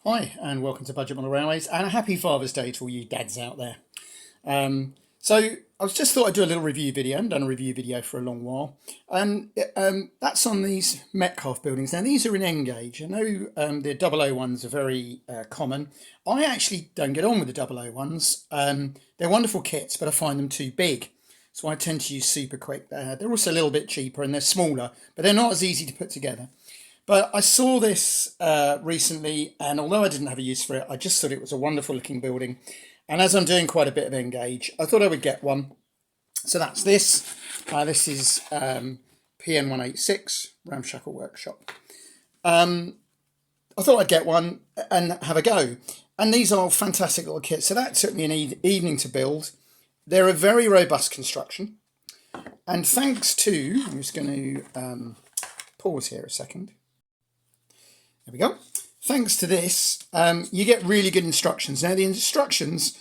Hi, and welcome to Budget Model Railways, and a happy Father's Day to all you dads out there. So I was just thought I'd do a little review video. I haven't done a review video for a long while, and that's on these Metcalfe buildings. Now these are in N gauge. I know the 001s are very common. I actually don't get on with the 001s. They're wonderful kits, but I find them too big. So I tend to use Super Quick. They're also a little bit cheaper and they're smaller, but they're not as easy to put together. But I saw this recently, and although I didn't have a use for it, I just thought it was a wonderful looking building. And as I'm doing quite a bit of Engage, I thought I would get one. So that's this. This is PN186, Ramshackle Workshop. I thought I'd get one and have a go. And these are fantastic little kits. So that took me an evening to build. They're a very robust construction. And thanks to, I'm just going to pause here a second. There we go. Thanks to this, you get really good instructions. Now, the instructions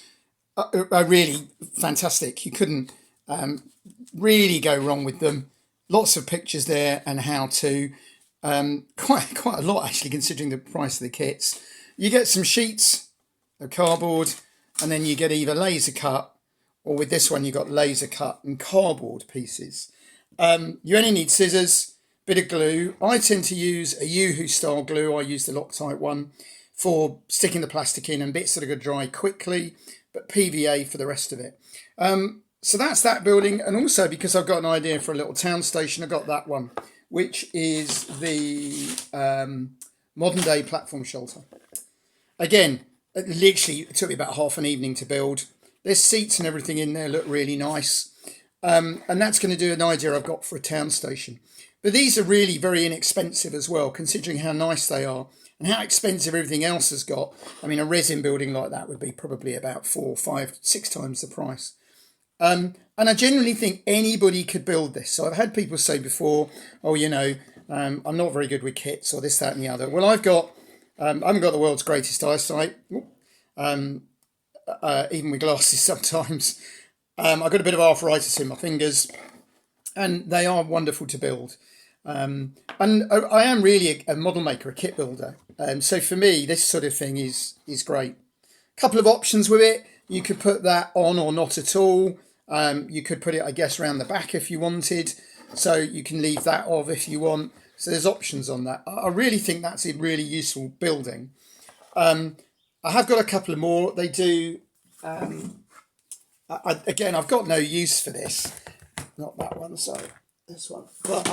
are really fantastic. You couldn't really go wrong with them. Lots of pictures there and how to. Quite a lot, actually, considering the price of the kits. You get some sheets of cardboard, and then you get either laser cut, or with this one, you got laser cut and cardboard pieces. You only need scissors, bit of glue. I tend to use a Yoo-hoo style glue. I use the Loctite one for sticking the plastic in and bits that are going to dry quickly, but PVA for the rest of it. So that's that building. And also, because I've got an idea for a little town station, I got that one, which is the modern day platform shelter. Again, literally it took me about half an evening to build. There's seats and everything in there, look really nice. And that's going to do an idea I've got for a town station. But these are really very inexpensive as well, considering how nice they are and how expensive everything else has got. I mean, a resin building like that would be probably about 4, 5, 6 times the price. And I generally think anybody could build this. So I've had people say before, oh, you know, I'm not very good with kits or this, that and the other. Well, I haven't got the world's greatest eyesight, even with glasses sometimes. I've got a bit of arthritis in my fingers, and they are wonderful to build. And I am really a model maker, a kit builder. So for me, this sort of thing is great. Couple of options with it. You could put that on or not at all. You could put it, I guess, around the back if you wanted. So you can leave that off if you want. So there's options on that. I really think that's a really useful building. I have got a couple of more. They do. Again, I've got no use for this. Not that one, sorry. This one. But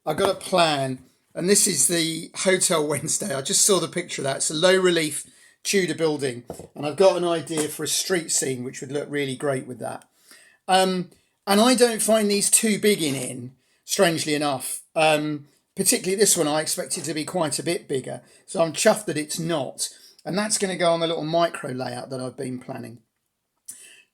I've got a plan, and this is the Hotel Wednesday. I just saw the picture of that. It's a low relief Tudor building, and I've got an idea for a street scene which would look really great with that. And I don't find these too big in, strangely enough. Particularly this one, I expect it to be quite a bit bigger. So I'm chuffed that it's not. And that's going to go on the little micro layout that I've been planning.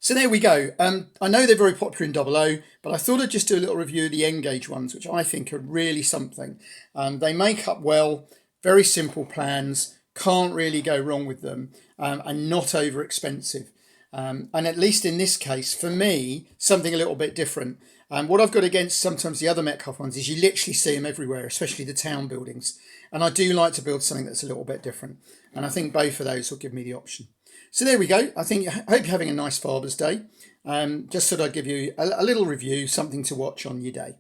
So there we go. I know they're very popular in 00, but I thought I'd just do a little review of the N-gauge ones, which I think are really something. They make up well, very simple plans, can't really go wrong with them, and not over expensive. And at least in this case, for me, something a little bit different. What I've got against sometimes the other Metcalfe ones is you literally see them everywhere, especially the town buildings. And I do like to build something that's a little bit different. And I think both of those will give me the option. So there we go. I hope you're having a nice Father's Day. Just thought I'd give you a little review, something to watch on your day.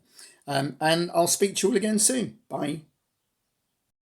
And I'll speak to you all again soon. Bye.